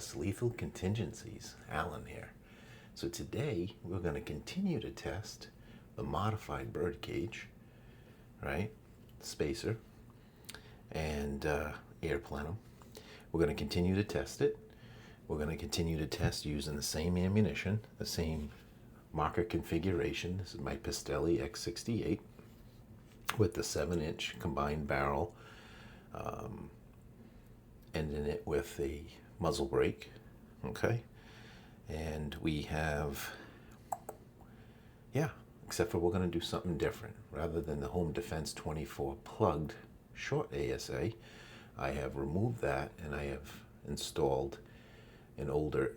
less lethal contingencies. Alan here. So today we're going to continue to test the modified Birdcage, right? Spacer and air plenum. We're going to continue to test it. We're going to continue to test using the same ammunition, the same marker configuration. This is my Pistelle X-68 with the 7-inch combined barrel, ending it with a muzzle brake, okay? And we have, except for we're going to do something different. Rather than the Home Defense 24 plugged short ASA, I have removed that and I have installed an older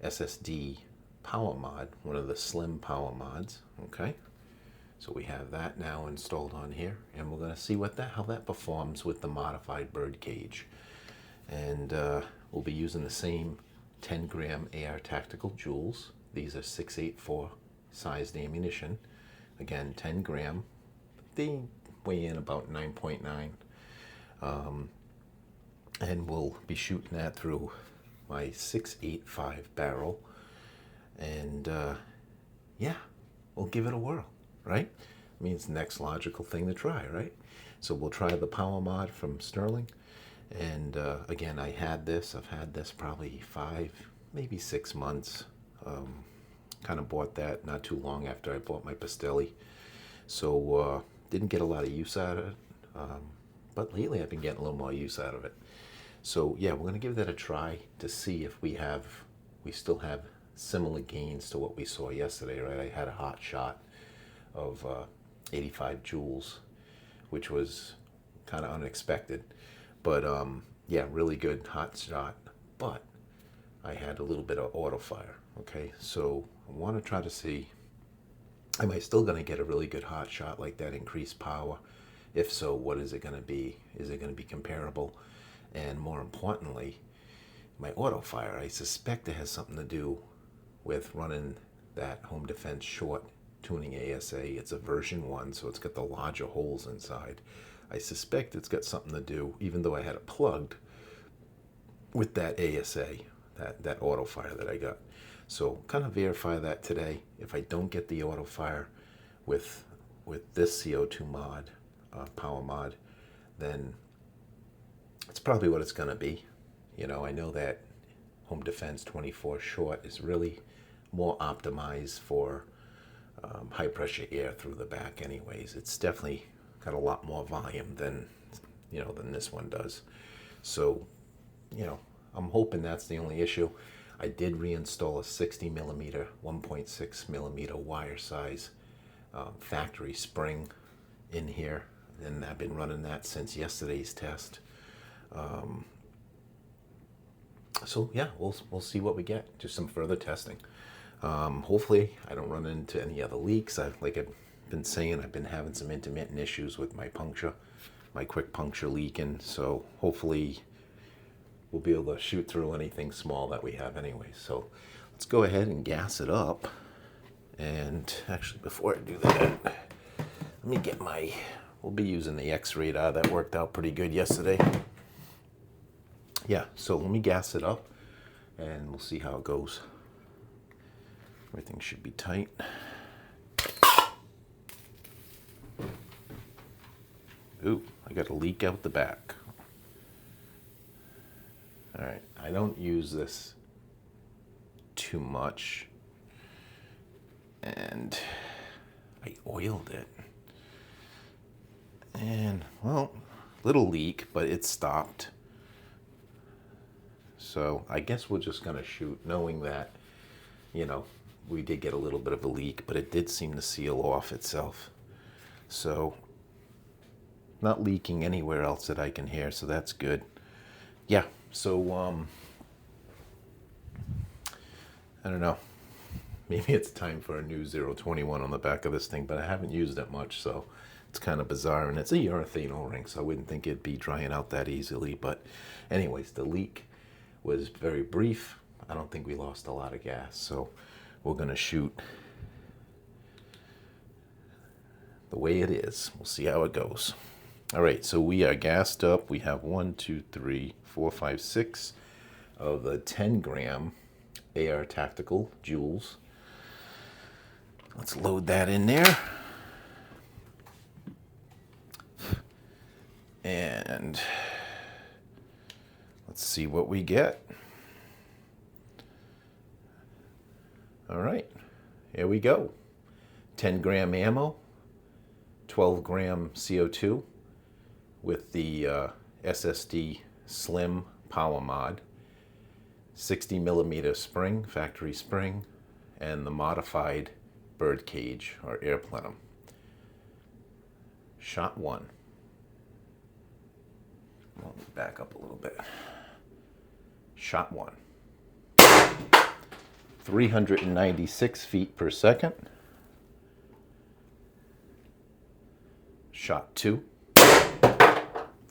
SSD power mod, one of the slim power mods, okay? So we have that now installed on here, and we're going to see how that performs with the modified Birdcage. And we'll be using the same 10-gram AR Tactical Joules. These are 6.84 sized ammunition. Again, 10 gram. They weigh in about 9.9. And we'll be shooting that through my 6.85 barrel. And we'll give it a whirl, right? I mean, it's the next logical thing to try, right? So we'll try the power mod from Sterling. And again, I've had this probably 5, maybe 6 months. Kind of bought that not too long after I bought my Pistelle. So didn't get a lot of use out of it. But lately I've been getting a little more use out of it. So yeah, we're going to give that a try to see if we still have similar gains to what we saw yesterday, right? I had a hot shot of 85 joules, which was kind of unexpected. But yeah, really good hot shot. But I had a little bit of auto fire, okay? So I want to try to see, am I still going to get a really good hot shot like that, increased power? If so, what is it going to be? Is it going to be comparable? And more importantly, my auto fire, I suspect it has something to do with running that Home Defense short tuning ASA. It's a version 1, so it's got the larger holes inside. I suspect it's got something to do, even though I had it plugged, with that ASA, that auto fire that I got. So kind of verify that today. If I don't get the auto fire with this CO2 mod, power mod, then it's probably what it's going to be. You know, I know that Home Defense 24 short is really more optimized for high pressure air through the back anyways. It's definitely got a lot more volume than this one does. So, I'm hoping that's the only issue. I did reinstall a 60 millimeter, 1.6 millimeter wire size factory spring in here, and I've been running that since yesterday's test. So yeah, we'll see what we get. Just some further testing. Hopefully I don't run into any other leaks. Like I've been saying, I've been having some intermittent issues with my puncture, my quick puncture leaking. So hopefully we'll be able to shoot through anything small that we have anyway. So let's go ahead and gas it up. And actually, before I do that, let me get we'll be using the X-Radar. That worked out pretty good yesterday. Yeah, so let me gas it up and we'll see how it goes. Everything should be tight. Ooh, I got a leak out the back. All right, I don't use this too much. And I oiled it. And, well, little leak, but it stopped. So I guess we're just going to shoot knowing that, we did get a little bit of a leak, but it did seem to seal off itself. So not leaking anywhere else that I can hear, so that's good. Yeah, so I don't know. Maybe it's time for a new 021 on the back of this thing, but I haven't used it much, so it's kind of bizarre. And it's a urethane O-ring, so I wouldn't think it'd be drying out that easily. But anyways, the leak was very brief. I don't think we lost a lot of gas, so we're going to shoot the way it is. We'll see how it goes. All right, so we are gassed up. We have 1, 2, 3, 4, 5, 6 of the 10-gram AR Tactical Joules. Let's load that in there. And let's see what we get. All right, here we go. 10-gram ammo, 12-gram CO2 with the SSD Slim Power Mod, 60mm spring, factory spring, and the modified Birdcage or air Plenum. Shot 1. Let me back up a little bit. Shot 1. 396 feet per second. Shot 2.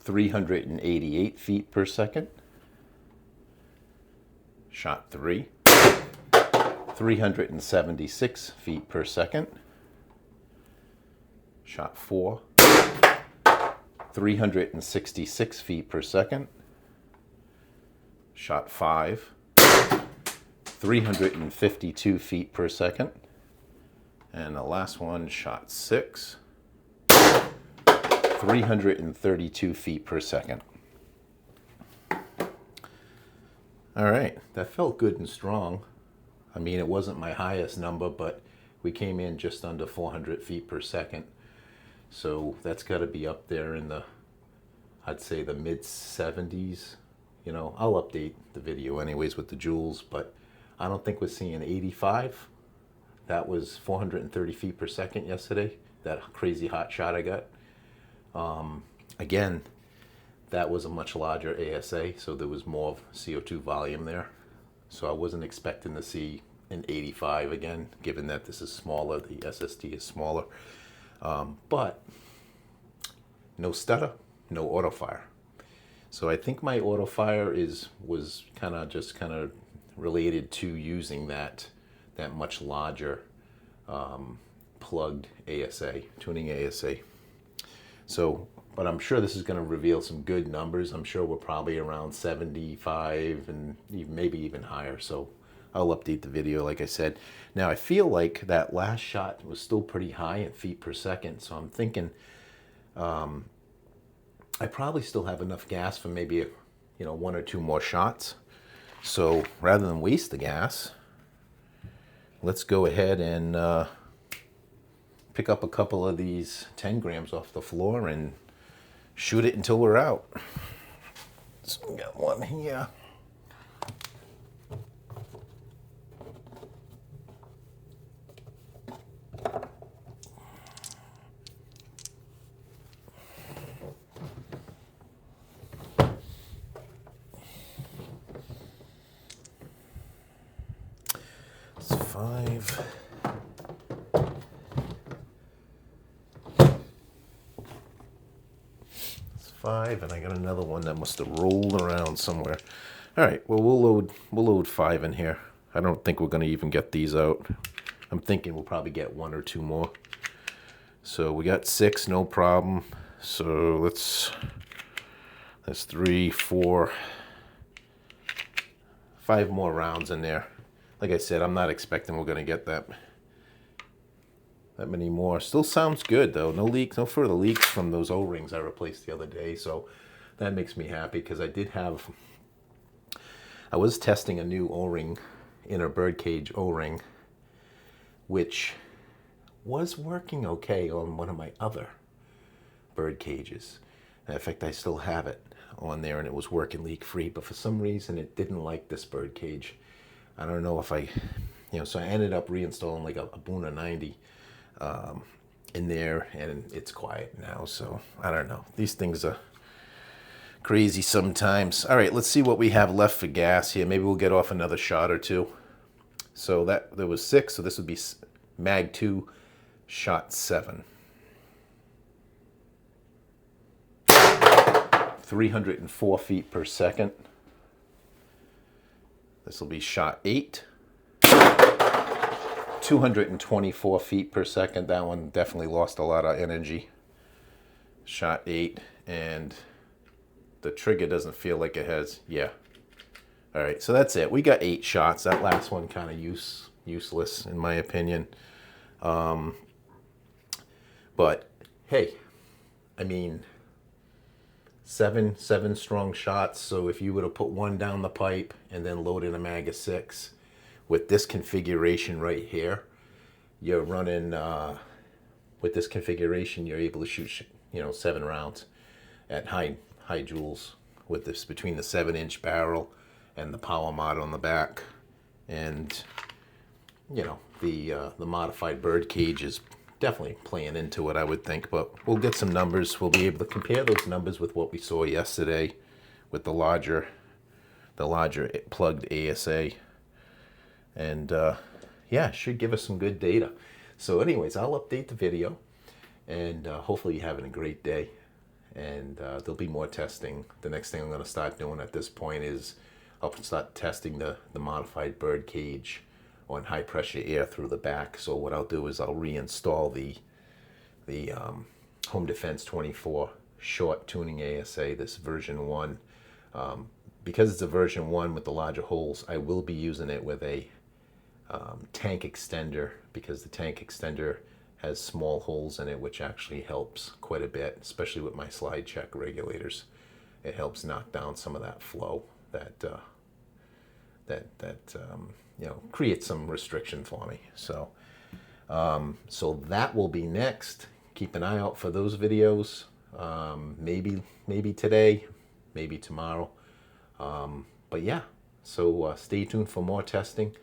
388 feet per second. Shot 3. 376 feet per second. Shot 4. 366 feet per second. Shot 5. 352 feet per second. And the last one, shot 6. 332 feet per second. All right, that felt good and strong. I mean, it wasn't my highest number, but we came in just under 400 feet per second. So that's got to be up there in the, I'd say the mid 70s. You know, I'll update the video anyways with the joules, but I don't think we're seeing 85. That was 430 feet per second yesterday, that crazy hot shot I got. Again, that was a much larger ASA, so there was more CO2 volume there. So I wasn't expecting to see an 85 again, given that this is smaller, the SSD is smaller. But no stutter, no auto fire. So I think my auto fire was kind of related to using that much larger plugged ASA, tuning ASA. So, but I'm sure this is going to reveal some good numbers. I'm sure we're probably around 75 and maybe even higher. So I'll update the video, like I said. Now I feel like that last shot was still pretty high in feet per second. So I'm thinking I probably still have enough gas for maybe 1 or 2 more shots. So rather than waste the gas, let's go ahead and pick up a couple of these 10 grams off the floor and shoot it until we're out. So we got one here. It's 5. It's 5, and I got another one that must have rolled around somewhere. All right, well, we'll load 5 in here. I don't think we're going to even get these out. I'm thinking we'll probably get 1 or 2 more. So we got 6, no problem. So that's 3, 4, 5 more rounds in there. Like I said, I'm not expecting we're going to get that many more. Still sounds good though. No leaks, no further leaks from those O-rings I replaced the other day. So that makes me happy, because I was testing a new O-ring, inner Birdcage O-ring, which was working okay on one of my other bird cages. In fact, I still have it on there and it was working leak-free, but for some reason it didn't like this bird cage. I don't know if so I ended up reinstalling like a Buna 90 in there, and it's quiet now, so I don't know. These things are crazy sometimes. All right, let's see what we have left for gas here. Maybe we'll get off another shot or 2. So there was 6, so this would be mag 2, shot 7. 304 feet per second. This will be shot 8. 224 feet per second. That one definitely lost a lot of energy. shot 8, and the trigger doesn't feel like it has, yeah. All right, so that's it. We got 8 shots. That last one kind of useless in my opinion. But hey, I mean, seven strong shots. So if you were to put one down the pipe and then load in a mag of 6 with this configuration right here, you're running, with this configuration, you're able to shoot, 7 rounds at high joules with this, between the 7-inch barrel and the power mod on the back. And, the modified Birdcage is definitely playing into it, I would think, but we'll get some numbers. We'll be able to compare those numbers with what we saw yesterday with the larger plugged ASA. And yeah, it should give us some good data. So anyways, I'll update the video, and hopefully you're having a great day. And there'll be more testing. The next thing I'm going to start doing at this point is I'll start testing the modified Birdcage on high pressure air through the back. So what I'll do is I'll reinstall the Home Defense 24 short tuning ASA, this version 1. Because it's a version 1 with the larger holes, I will be using it with a tank extender, because the tank extender has small holes in it, which actually helps quite a bit, especially with my slide check regulators. It helps knock down some of that flow that creates some restriction for me. So so that will be next. Keep an eye out for those videos. Maybe today, maybe tomorrow. But yeah, so stay tuned for more testing.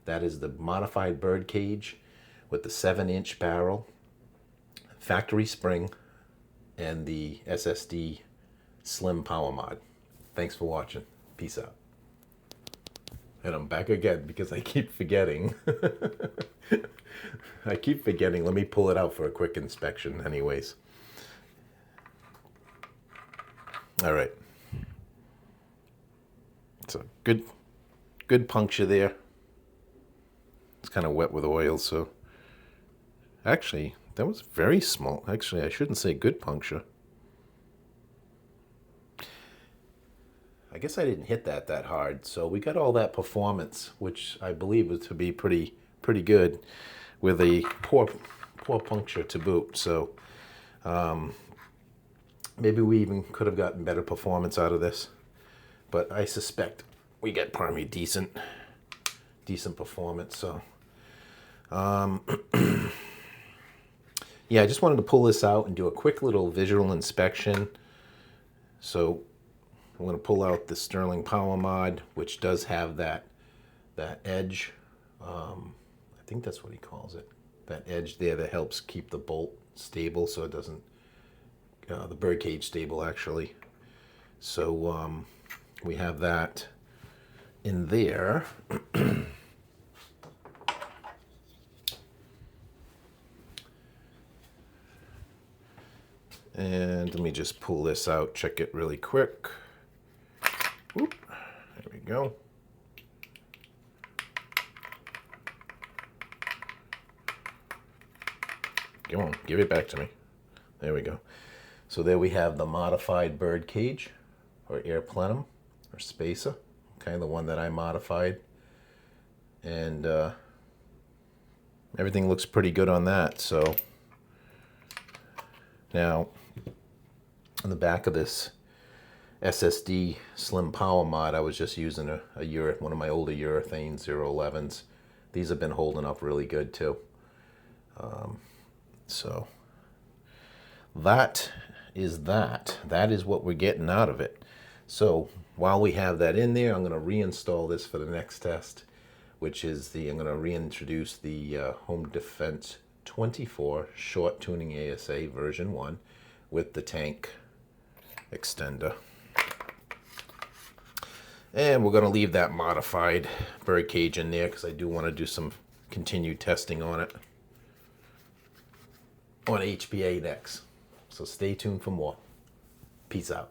That is the modified Birdcage with the 7-inch barrel, factory spring, and the SSD slim power mod. Thanks for watching. Peace out. And I'm back again because I keep forgetting. I keep forgetting. Let me pull it out for a quick inspection anyways. All right. It's a good puncture there. It's kind of wet with oil, so actually that was very small. Actually, I shouldn't say good puncture. I guess I didn't hit that hard. So we got all that performance, which I believe was to be pretty good, with a poor puncture to boot. So maybe we even could have gotten better performance out of this, but I suspect we get probably decent performance. So yeah, I just wanted to pull this out and do a quick little visual inspection. So I'm going to pull out the Sterling Power Mod, which does have that edge. I think that's what he calls it. That edge there that helps keep the bolt stable, so it doesn't, the Birdcage stable actually. So we have that in there. And let me just pull this out, check it really quick. Whoop, there we go. Come on, give it back to me. There we go. So there we have the modified Birdcage, or Air Plenum, or Spacer, okay, the one that I modified. And everything looks pretty good on that. So now, on the back of this SSD slim power mod, I was just using one of my older urethane 011s. These have been holding up really good too. So that is what we're getting out of it. So while we have that in there, I'm going to reinstall this for the next test, which is I'm going to reintroduce the Home Defense 24 short tuning ASA version 1 with the tank extender. And we're going to leave that modified Birdcage in there because I do want to do some continued testing on it on HPA next. So stay tuned for more. Peace out.